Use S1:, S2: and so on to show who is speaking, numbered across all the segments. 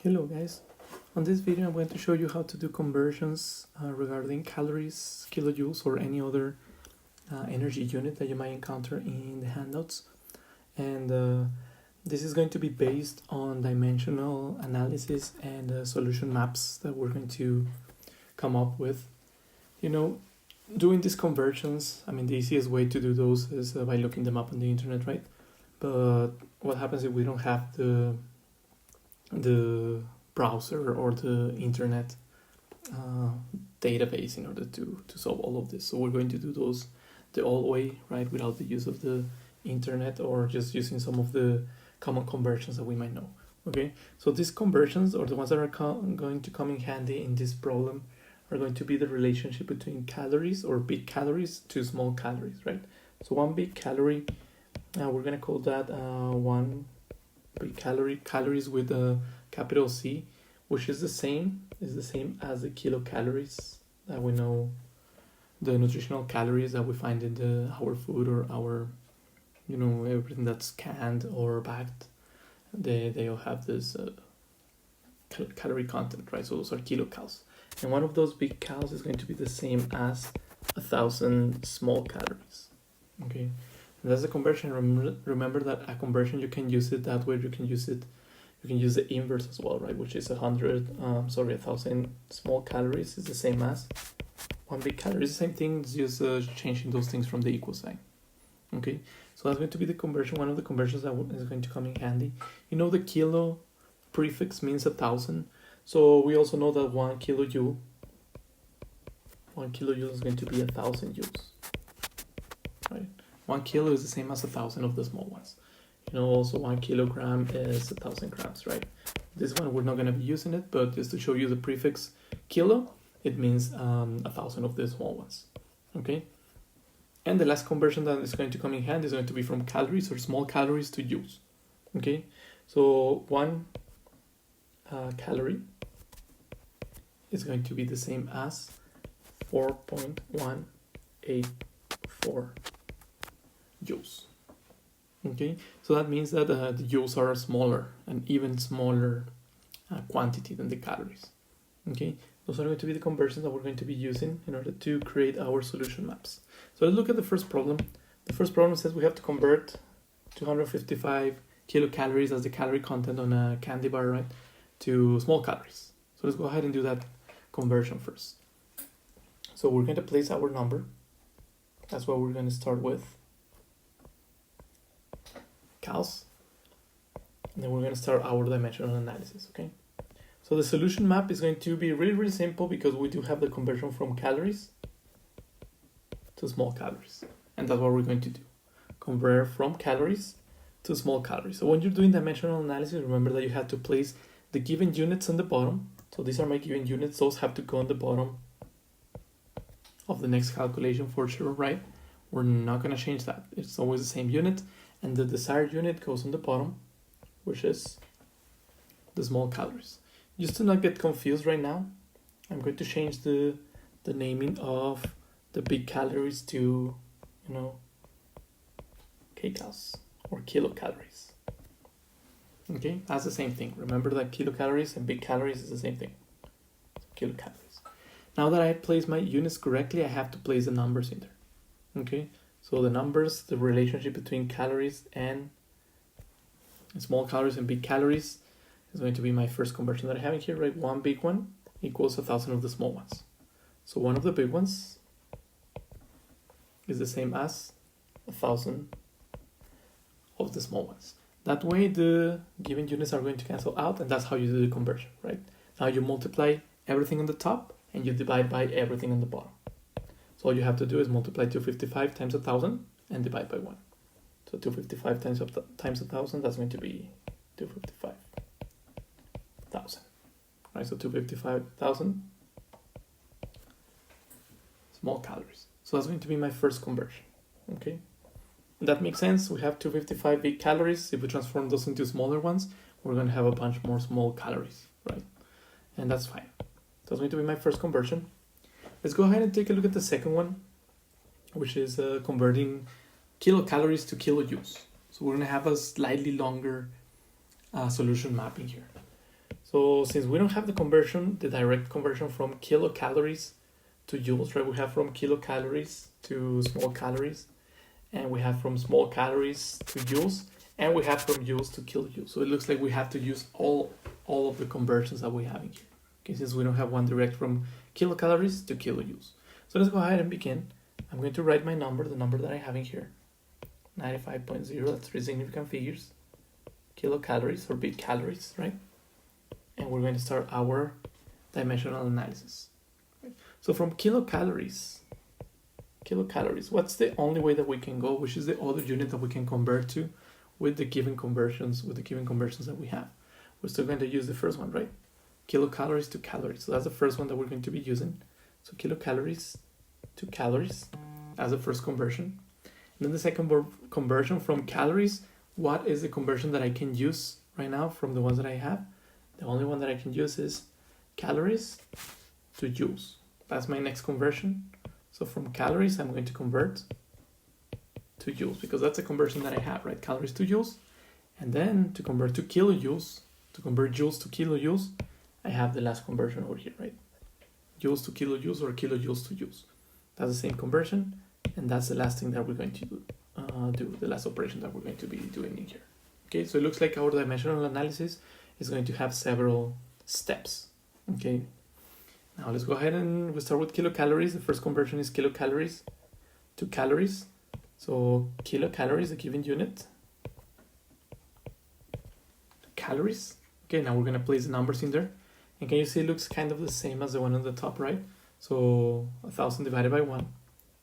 S1: Hello guys, on this video I'm going to show you how to do conversions regarding calories, kilojoules or any other energy unit that you might encounter in the handouts. And this is going to be based on dimensional analysis and solution maps that we're going to come up with. Doing these conversions, the easiest way to do those is by looking them up on the internet, right? But what happens if we don't have the browser or the internet database in order to solve all of this? So we're going to do those the old way, right, without the use of the internet or just using some of the common conversions that we might know. Okay, so these conversions, or the ones that are going to come in handy in this problem, are going to be the relationship between calories or big calories to small calories, right? So one big calorie, we're going to call that one big calories with a capital C, which is the same as the kilocalories that we know, the nutritional calories that we find in our food or our, everything that's canned or bagged. They all have this calorie content, right? So those are kilocals, and one of those big calories is going to be the same as 1,000 small calories. Okay. And that's a conversion. Remember that a conversion, you can use it that way. You can use the inverse as well, right? Which is 1,000 small calories is the same as one big calorie. It's the same thing, it's just changing those things from the equal sign. Okay, so that's going to be the conversion. One of the conversions that is going to come in handy. The kilo prefix means 1,000. So we also know that 1 kilojoule is going to be 1,000 joules, right? 1 kilo is the same as 1,000 of the small ones. Also 1 kilogram is 1,000 grams, right? This one we're not going to be using it, but just to show you the prefix kilo, it means 1,000 of the small ones. Okay. And the last conversion that is going to come in hand is going to be from calories or small calories to joules. Okay. So 1 calorie is going to be the same as 4.184 joules. Okay, so that means that the joules are smaller, an even smaller quantity than the calories. Okay, those are going to be the conversions that we're going to be using in order to create our solution maps. So let's look at the first problem. The first problem says we have to convert 255 kilocalories as the calorie content on a candy bar, right, to small calories. So let's go ahead and do that conversion first. So we're going to place our number. That's what we're going to start with. Cals, and then we're going to start our dimensional analysis. Okay, so the solution map is going to be really simple because we do have the conversion from calories to small calories, and that's what we're going to do, convert from calories to small calories. So when you're doing dimensional analysis, remember that you have to place the given units on the bottom. So these are my given units, those have to go on the bottom of the next calculation for sure, right? We're not going to change that. It's always the same unit. And the desired unit goes on the bottom, which is the small calories. Just to not get confused right now, I'm going to change the naming of the big calories to, kcals or kilocalories. Okay, that's the same thing. Remember that kilocalories and big calories is the same thing. So kilocalories. Now that I place my units correctly, I have to place the numbers in there. Okay. So the numbers, the relationship between calories and small calories and big calories is going to be my first conversion that I have in here, right? One big one equals 1,000 of the small ones. So one of the big ones is the same as 1,000 of the small ones. That way the given units are going to cancel out, and that's how you do the conversion, right? Now you multiply everything on the top and you divide by everything on the bottom. So all you have to do is multiply 255 times 1,000 and divide by 1. So 255 times 1,000, that's going to be 255,000. Right, so 255,000 small calories. So that's going to be my first conversion. Okay, and that makes sense. We have 255 big calories. If we transform those into smaller ones, we're going to have a bunch more small calories, right? And that's fine. So that's going to be my first conversion. Let's go ahead and take a look at the second one, which is converting kilocalories to kilojoules. So we're going to have a slightly longer solution mapping here. So So since we don't have the conversion, the direct conversion from kilocalories to joules, right? We have from kilocalories to small calories, and we have from small calories to joules, and we have from joules to kilojoules. So it looks like we have to use all of the conversions that we have in here. Okay, since we don't have one direct from kilocalories to kilojoules. So let's go ahead and begin. I'm going to write my number, the number that I have in here. 95.0, that's 3 significant figures. Kilocalories or big calories, right? And we're going to start our dimensional analysis. So from kilocalories, what's the only way that we can go, which is the other unit that we can convert to with the given conversions, that we have? We're still going to use the first one, right? Kilocalories to calories. So that's the first one that we're going to be using. So kilocalories to calories as the first conversion. And then the second conversion from calories, what is the conversion that I can use right now from the ones that I have? The only one that I can use is calories to joules. That's my next conversion. So from calories, I'm going to convert to joules because that's a conversion that I have, right? Calories to joules. And then to convert to kilojoules, to convert joules to kilojoules, I have the last conversion over here, right? Joules to kilojoules or kilojoules to joules. That's the same conversion. And that's the last thing that we're going to do, the last operation that we're going to be doing in here. Okay, so it looks like our dimensional analysis is going to have several steps. Okay, now let's go ahead and we start with kilocalories. The first conversion is kilocalories to calories. So kilocalories, a given unit. Calories. Okay, now we're going to place the numbers in there. And can you see it looks kind of the same as the one on the top, right? So 1,000 divided by 1.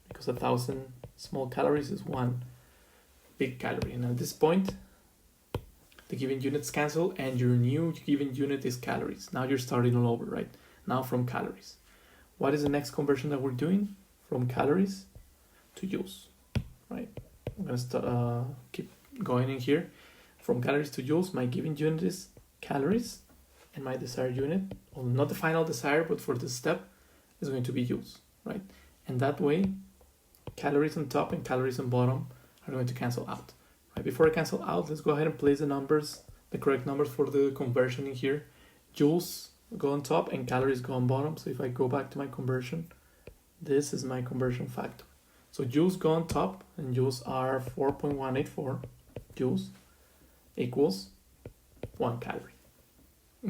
S1: Because 1,000 small calories is 1 big calorie. And at this point, the given units cancel and your new given unit is calories. Now you're starting all over, right? Now from calories. What is the next conversion that we're doing? From calories to joules, right? I'm going to keep going in here. From calories to joules, my given unit is calories, and my desired unit, well, not the final desired, but for this step, is going to be joules, right? And that way, calories on top and calories on bottom are going to cancel out. Right? Before I cancel out, let's go ahead and place the numbers, the correct numbers for the conversion in here. Joules go on top and calories go on bottom. So if I go back to my conversion, this is my conversion factor. So joules go on top, and joules are 4.184 joules equals 1 calorie.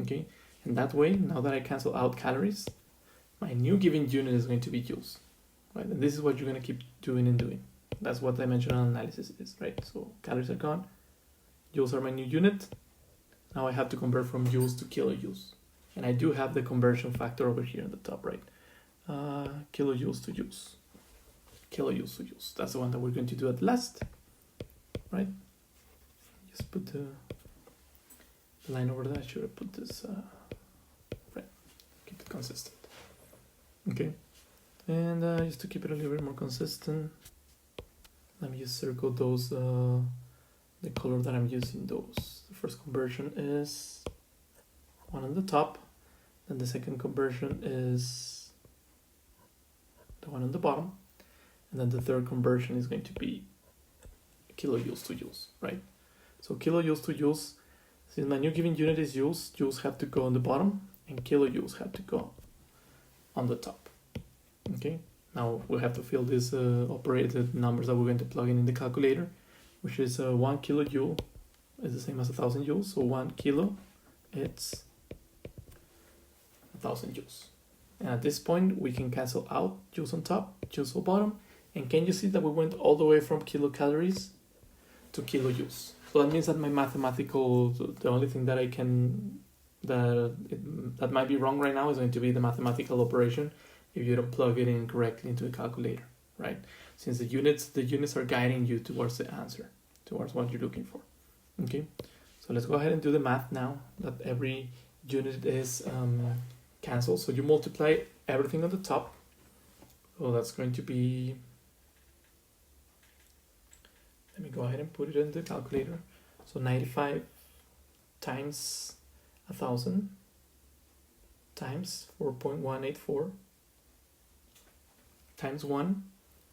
S1: Okay, and that way, now that I cancel out calories, my new given unit is going to be joules. Right, and this is what you're going to keep doing and doing. That's what dimensional analysis is, right? So calories are gone, joules are my new unit. Now I have to convert from joules to kilojoules. And I do have the conversion factor over here on the top, right? Kilojoules to joules. Kilojoules to joules. That's the one that we're going to do at last, right? Just put the line over there. I should have put this, right? Keep it consistent. Okay. And just to keep it a little bit more consistent, let me just circle those, the color that I'm using those. The first conversion is one on the top, then the second conversion is the one on the bottom, and then the third conversion is going to be kilojoules to joules, right? So kilojoules to joules, since my new given unit is joules, joules have to go on the bottom, and kilojoules have to go on the top. Okay, now we'll have to fill these operated numbers that we're going to plug in the calculator, which is 1 kilojoule is the same as 1,000 joules. So 1 kilo, it's 1,000 joules. And at this point, we can cancel out joules on top, joules on bottom. And can you see that we went all the way from kilocalories to kilojoules? So that means that my mathematical, the only thing that I can, that might be wrong right now is going to be the mathematical operation if you don't plug it in correctly into the calculator, right? Since the units are guiding you towards the answer, towards what you're looking for. Okay, so let's go ahead and do the math now that every unit is cancelled. So you multiply everything on the top. So that's going to be, let me go ahead and put it in the calculator. So 95 times 1,000 times 4.184 times 1.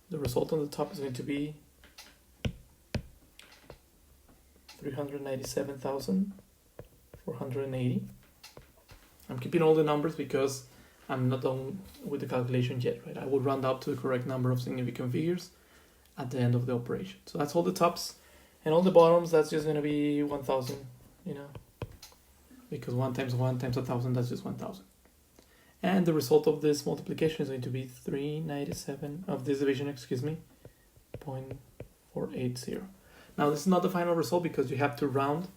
S1: The result on the top is going to be 397,480. I'm keeping all the numbers because I'm not done with the calculation yet, right? I will round up to the correct number of significant figures at the end of the operation. So that's all the tops, and all the bottoms, that's just gonna be 1000, you know, because 1 times 1 times 1000, that's just 1000. And the result of this multiplication is going to be 397 of this division, excuse me, 0.480. Now this is not the final result because you have to round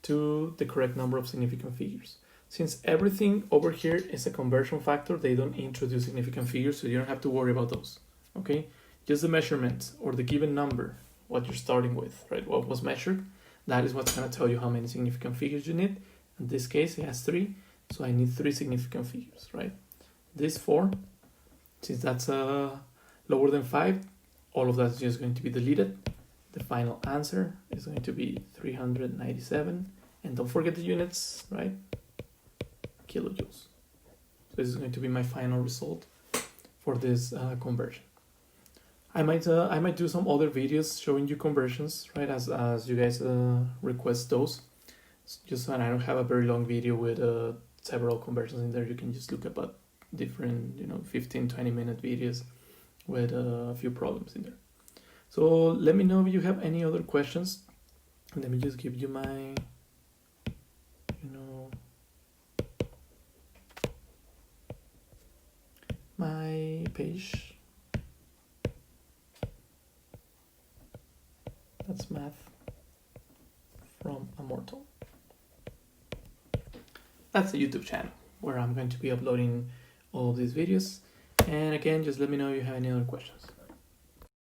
S1: to the correct number of significant figures. Since everything over here is a conversion factor, they don't introduce significant figures, so you don't have to worry about those, okay? Just the measurement or the given number, what you're starting with, right? What was measured, that is what's gonna tell you how many significant figures you need. In this case, it has 3, so I need 3 significant figures, right? This 4, since that's lower than 5, all of that's just going to be deleted. The final answer is going to be 397, and don't forget the units, right? Kilojoules. So this is going to be my final result for this conversion. I might do some other videos showing you conversions, right? As you guys request those. Just when I don't have a very long video with several conversions in there, you can just look up different, 15-20 minute videos with a few problems in there. So let me know if you have any other questions. Let me just give you my, my page. That's Math from Immortal. That's the YouTube channel where I'm going to be uploading all of these videos. And again, just let me know if you have any other questions.